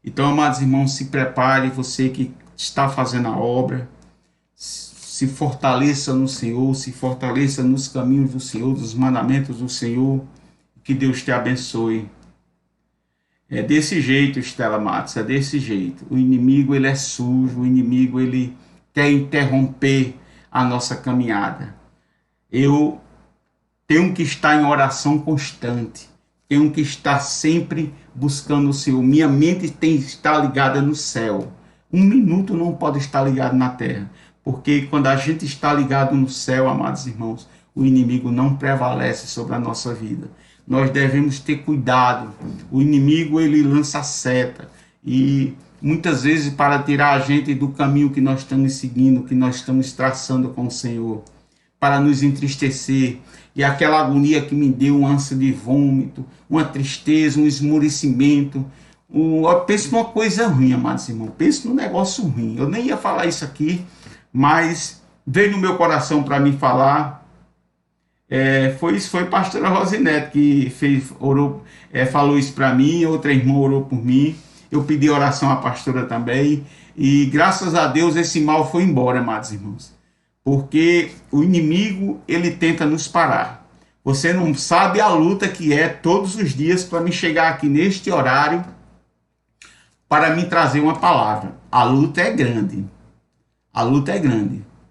Então, amados irmãos, se prepare, você que está fazendo a obra, se fortaleça no Senhor, se fortaleça nos caminhos do Senhor, dos mandamentos do Senhor, que Deus te abençoe. É desse jeito, Estela Matos, é desse jeito. O inimigo, ele é sujo, o inimigo, ele quer interromper a nossa caminhada. Eu tenho que estar em oração constante, tenho que estar sempre buscando o Senhor. Minha mente tem que estar ligada no céu. Um minuto não pode estar ligado na terra, porque quando a gente está ligado no céu, amados irmãos, o inimigo não prevalece sobre a nossa vida. Nós devemos ter cuidado. O inimigo, ele lança seta. E muitas vezes para tirar a gente do caminho que nós estamos seguindo, que nós estamos traçando com o Senhor, para nos entristecer. E aquela agonia que me deu, uma ânsia de vômito, uma tristeza, um esmorecimento. Penso numa coisa ruim, amados irmãos. Penso num negócio ruim. Eu nem ia falar isso aqui, mas veio no meu coração para me falar. Foi a pastora Rosinete que falou isso para mim, outra irmã orou por mim, eu pedi oração à pastora também, e graças a Deus esse mal foi embora, amados irmãos, porque o inimigo, ele tenta nos parar. Você não sabe a luta que é todos os dias para me chegar aqui neste horário, para me trazer uma palavra. A luta é grande,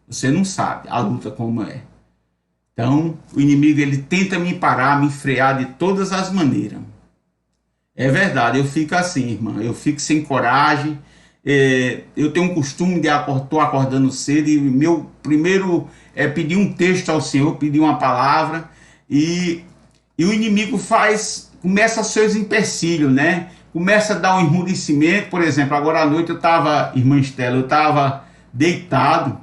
você não sabe a luta como é. Então, o inimigo, ele tenta me parar, me frear de todas as maneiras. É verdade, eu fico assim, irmã, eu fico sem coragem. Eu tenho um costume de estou acordando cedo e meu primeiro é pedir um texto ao Senhor, pedir uma palavra, e o inimigo começa a seus empecilhos, né? Começa a dar um esmurecimento. Por exemplo, agora à noite irmã Estela, eu estava deitado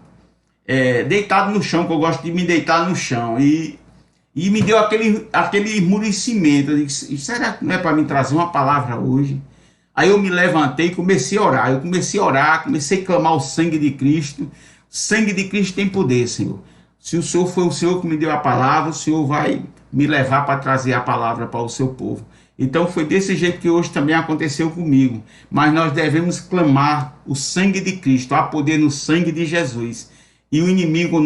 no chão, que eu gosto de me deitar no chão, e me deu aquele esmurecimento. Eu disse, será que não é para me trazer uma palavra hoje? Aí eu me levantei e comecei a orar, comecei a clamar o sangue de Cristo. O sangue de Cristo tem poder, Senhor. Se o Senhor foi o Senhor que me deu a palavra, o Senhor vai me levar para trazer a palavra para o seu povo. Então foi desse jeito que hoje também aconteceu comigo. Mas nós devemos clamar o sangue de Cristo, há poder no sangue de Jesus. E o inimigo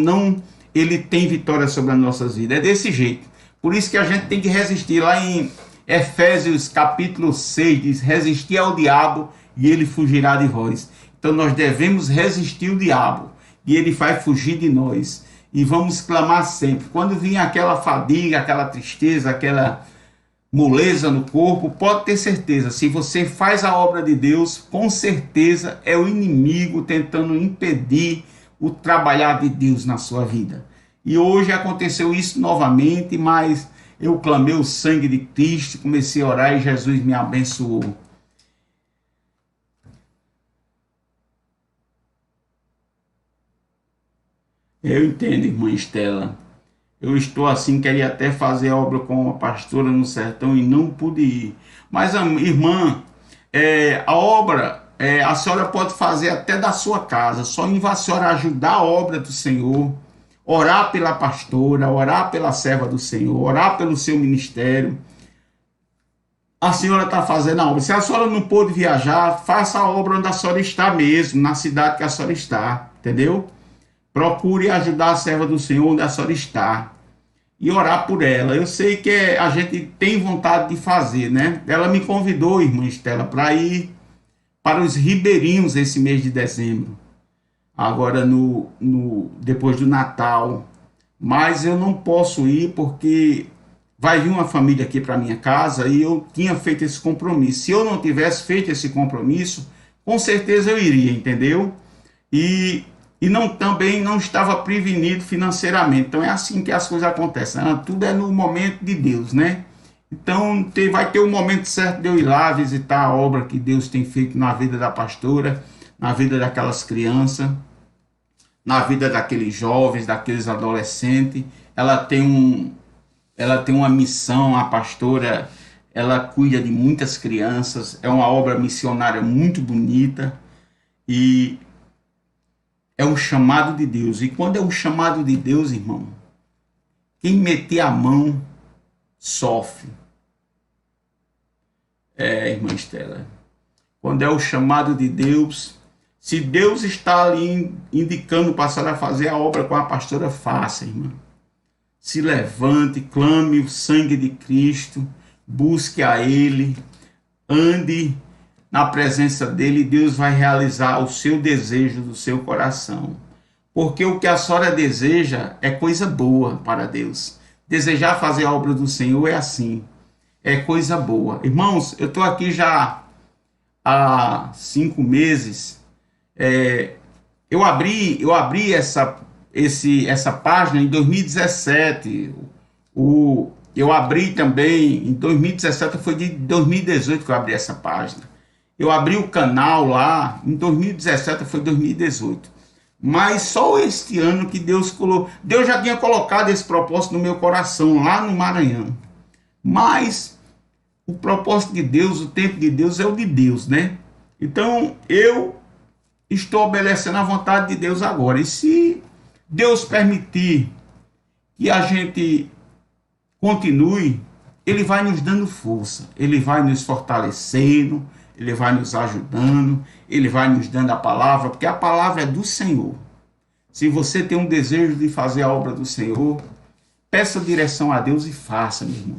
ele tem vitória sobre as nossas vidas. É desse jeito. Por isso que a gente tem que resistir. Lá em Efésios capítulo 6 diz, resistir ao diabo e ele fugirá de vós. Então nós devemos resistir o diabo e ele vai fugir de nós. E vamos clamar sempre. Quando vir aquela fadiga, aquela tristeza, aquela moleza no corpo, pode ter certeza, se você faz a obra de Deus, com certeza é o inimigo tentando impedir o trabalhar de Deus na sua vida. E hoje aconteceu isso novamente, mas eu clamei o sangue de Cristo, comecei a orar e Jesus me abençoou. Eu entendo, irmã Estela. Eu estou assim, queria até fazer obra com a pastora no sertão e não pude ir. Mas, irmã, a obra, a senhora pode fazer até da sua casa, só em a senhora ajudar a obra do Senhor, orar pela pastora, orar pela serva do Senhor, orar pelo seu ministério. A senhora está fazendo a obra. Se a senhora não pôde viajar, faça a obra onde a senhora está mesmo, na cidade que a senhora está, entendeu? Procure ajudar a serva do Senhor onde a senhora está e orar por ela. Eu sei que a gente tem vontade de fazer, né? Ela me convidou, irmã Estela, para ir para os ribeirinhos esse mês de dezembro, agora depois do Natal. Mas eu não posso ir porque vai vir uma família aqui para minha casa e eu tinha feito esse compromisso. Se eu não tivesse feito esse compromisso, com certeza eu iria, entendeu? E não, também não estava prevenido financeiramente. Então é assim que as coisas acontecem, né? Tudo é no momento de Deus, né? Então vai ter o momento certo de eu ir lá visitar a obra que Deus tem feito na vida da pastora, na vida daquelas crianças, na vida daqueles jovens, daqueles adolescentes. Ela tem uma missão, a pastora, ela cuida de muitas crianças, é uma obra missionária muito bonita e é um chamado de Deus. E quando é um chamado de Deus, irmão, quem meter a mão sofre. Irmã Estela, quando é o chamado de Deus, se Deus está ali indicando para a fazer a obra com a pastora, faça, irmã. Se levante, clame o sangue de Cristo, busque a Ele, ande na presença dele, e Deus vai realizar o seu desejo do seu coração. Porque o que a senhora deseja é coisa boa para Deus. Desejar fazer a obra do Senhor é assim, é coisa boa. Irmãos, eu estou aqui já há 5 meses. Eu abri essa página em 2017. Eu abri também em 2017, foi de 2018 que eu abri essa página. Eu abri o canal lá em 2017, foi 2018. Mas só este ano que Deus já tinha colocado esse propósito no meu coração, lá no Maranhão. Mas o propósito de Deus, o tempo de Deus é o de Deus, né? Então eu estou obedecendo à vontade de Deus agora. E se Deus permitir que a gente continue, Ele vai nos dando força, Ele vai nos fortalecendo, Ele vai nos ajudando, Ele vai nos dando a palavra, porque a palavra é do Senhor. Se você tem um desejo de fazer a obra do Senhor, peça direção a Deus e faça, meu irmão.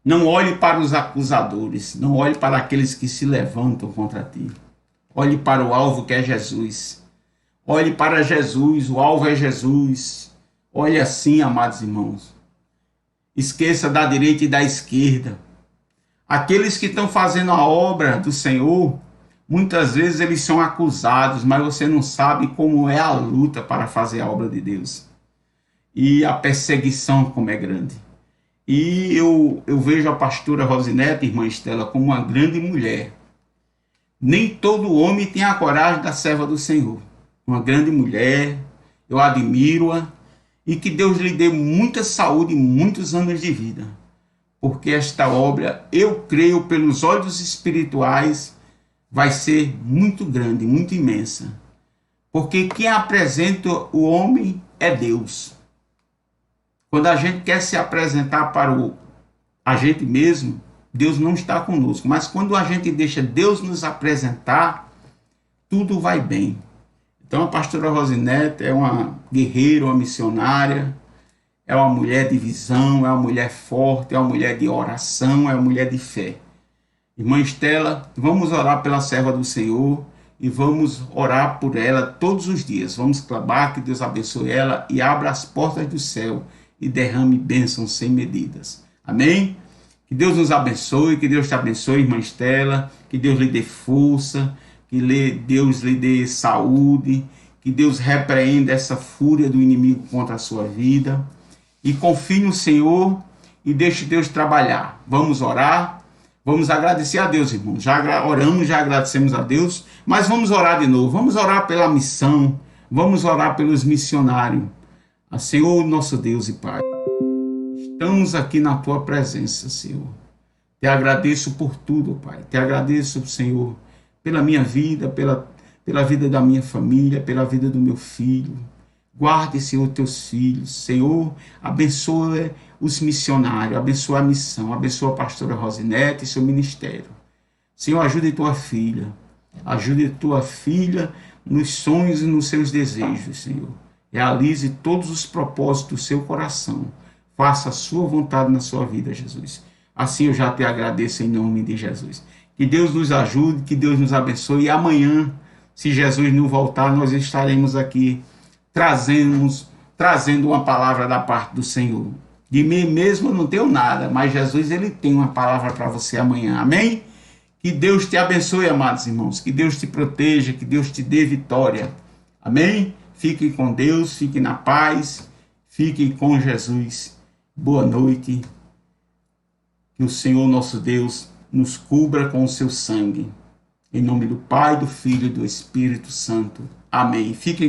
Não olhe para os acusadores, não olhe para aqueles que se levantam contra ti. Olhe para o alvo que é Jesus. Olhe para Jesus, o alvo é Jesus. Olhe assim, amados irmãos. Esqueça da direita e da esquerda. Aqueles que estão fazendo a obra do Senhor, muitas vezes eles são acusados, mas você não sabe como é a luta para fazer a obra de Deus. E a perseguição como é grande. E eu vejo a pastora Rosinete, irmã Estela, como uma grande mulher. Nem todo homem tem a coragem da serva do Senhor. Uma grande mulher, eu admiro-a, e que Deus lhe dê muita saúde e muitos anos de vida. Porque esta obra, eu creio, pelos olhos espirituais, vai ser muito grande, muito imensa. Porque quem apresenta o homem é Deus. Quando a gente quer se apresentar para a gente mesmo, Deus não está conosco. Mas quando a gente deixa Deus nos apresentar, tudo vai bem. Então a pastora Rosinete é uma guerreira, uma missionária, é uma mulher de visão, é uma mulher forte, é uma mulher de oração, é uma mulher de fé. Irmã Estela, vamos orar pela serva do Senhor e vamos orar por ela todos os dias. Vamos clamar que Deus abençoe ela e abra as portas do céu e derrame bênçãos sem medidas. Amém? Que Deus nos abençoe, que Deus te abençoe, irmã Estela, que Deus lhe dê força, que Deus lhe dê saúde, que Deus repreenda essa fúria do inimigo contra a sua vida. E confie no Senhor e deixe Deus trabalhar. Vamos orar, vamos agradecer a Deus, irmãos. Já oramos, já agradecemos a Deus, mas vamos orar de novo. Vamos orar pela missão, Vamos orar pelos missionários. Senhor, nosso Deus e Pai, estamos aqui na tua presença, Senhor. Te agradeço por tudo, Pai. Te agradeço, Senhor, pela minha vida, pela vida da minha família, pela vida do meu filho. Guarde, Senhor, teus filhos. Senhor, abençoa os missionários, abençoa a missão, abençoa a pastora Rosinete e seu ministério. Senhor, ajude tua filha. Ajude tua filha nos sonhos e nos seus desejos, Senhor. Realize todos os propósitos do seu coração. Faça a sua vontade na sua vida, Jesus. Assim eu já te agradeço em nome de Jesus. Que Deus nos ajude, que Deus nos abençoe. E amanhã, se Jesus não voltar, nós estaremos aqui trazendo uma palavra da parte do Senhor. De mim mesmo eu não tenho nada, mas Jesus, ele tem uma palavra para você amanhã. Amém? Que Deus te abençoe, amados irmãos. Que Deus te proteja, que Deus te dê vitória. Amém? Fiquem com Deus, fiquem na paz, fiquem com Jesus. Boa noite. Que o Senhor nosso Deus nos cubra com o seu sangue. Em nome do Pai, do Filho e do Espírito Santo. Amém. Fiquem com